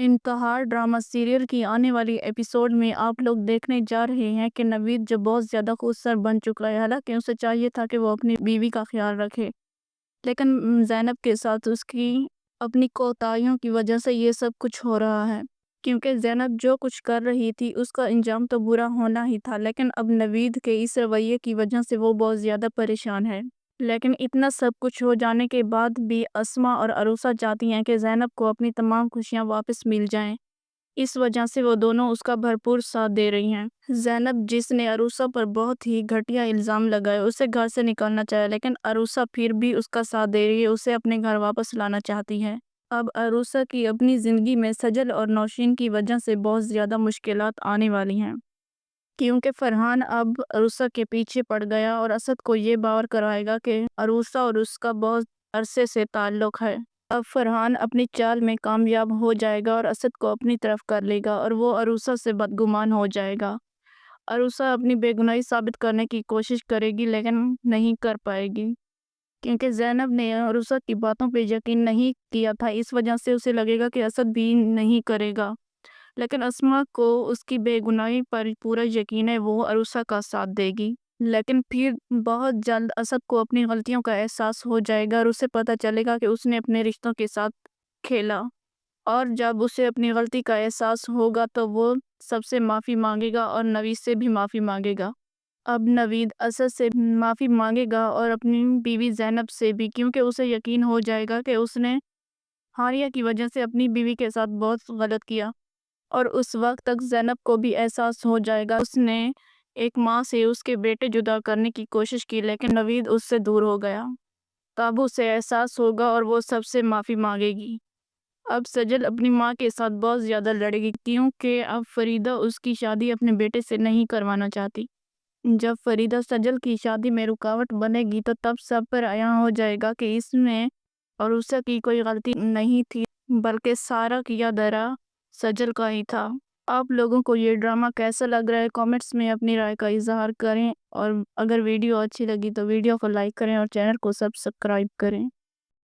انتہار drama serial کی آنے والی ایپیسوڈ میں آپ لوگ دیکھنے جا رہے ہیں کہ نوید جو بہت زیادہ خودسر بن چکا ہے، حالانکہ اسے چاہیے تھا کہ وہ اپنی بیوی کا خیال رکھے، لیکن زینب کے ساتھ اس کی اپنی کوتاہیوں کی وجہ سے یہ سب کچھ ہو رہا ہے، کیونکہ زینب جو کچھ کر رہی تھی اس کا انجام تو برا ہونا ہی تھا، لیکن اب نوید کے اس رویے کی وجہ سے وہ بہت زیادہ پریشان ہے۔ لیکن اتنا سب کچھ ہو جانے کے بعد بھی اسما اور عروسہ چاہتی ہیں کہ زینب کو اپنی تمام خوشیاں واپس مل جائیں، اس وجہ سے وہ دونوں اس کا بھرپور ساتھ دے رہی ہیں۔ زینب، جس نے عروسہ پر بہت ہی گھٹیا الزام لگائے، اسے گھر سے نکالنا چاہے، لیکن عروسہ پھر بھی اس کا ساتھ دے رہی ہے، اسے اپنے گھر واپس لانا چاہتی ہے۔ اب عروسہ کی اپنی زندگی میں سجل اور نوشین کی وجہ سے بہت زیادہ مشکلات آنے والی ہیں، کیونکہ فرحان اب عروسہ کے پیچھے پڑ گیا اور اسد کو یہ باور کرائے گا کہ عروسہ اور اس کا بہت عرصے سے تعلق ہے۔ اب فرحان اپنی چال میں کامیاب ہو جائے گا اور اسد کو اپنی طرف کر لے گا اور وہ عروسہ سے بدگمان ہو جائے گا۔ عروسہ اپنی بے گناہی ثابت کرنے کی کوشش کرے گی لیکن نہیں کر پائے گی، کیونکہ زینب نے عروسہ کی باتوں پہ یقین نہیں کیا تھا، اس وجہ سے اسے لگے گا کہ اسد بھی نہیں کرے گا، لیکن اسما کو اس کی بے گناہی پر پورا یقین ہے، وہ عروسہ کا ساتھ دے گی۔ لیکن پھر بہت جلد اسد کو اپنی غلطیوں کا احساس ہو جائے گا اور اسے پتہ چلے گا کہ اس نے اپنے رشتوں کے ساتھ کھیلا، اور جب اسے اپنی غلطی کا احساس ہوگا تو وہ سب سے معافی مانگے گا اور نوید سے بھی معافی مانگے گا۔ اب نوید اسد سے معافی مانگے گا اور اپنی بیوی زینب سے بھی، کیونکہ اسے یقین ہو جائے گا کہ اس نے حاریہ کی وجہ سے اپنی بیوی کے ساتھ بہت غلط کیا، اور اس وقت تک زینب کو بھی احساس ہو جائے گا اس نے ایک ماں سے اس کے بیٹے جدا کرنے کی کوشش کی، لیکن نوید اس سے دور ہو گیا۔ تب اسے احساس ہوگا اور وہ سب سے معافی مانگے گی۔ اب سجل اپنی ماں کے ساتھ بہت زیادہ لڑے گی، کیونکہ اب فریدہ اس کی شادی اپنے بیٹے سے نہیں کروانا چاہتی۔ جب فریدہ سجل کی شادی میں رکاوٹ بنے گی تو تب سب پر عیاں ہو جائے گا کہ اس میں عروسہ کی کوئی غلطی نہیں تھی، بلکہ سارا کیا دھرا سجل کا ہی تھا۔ آپ لوگوں کو یہ ڈرامہ کیسا لگ رہا ہے؟ کامنٹس میں اپنی رائے کا اظہار کریں، اور اگر ویڈیو اچھی لگی تو ویڈیو کو لائک کریں اور چینل کو سبسکرائب کریں۔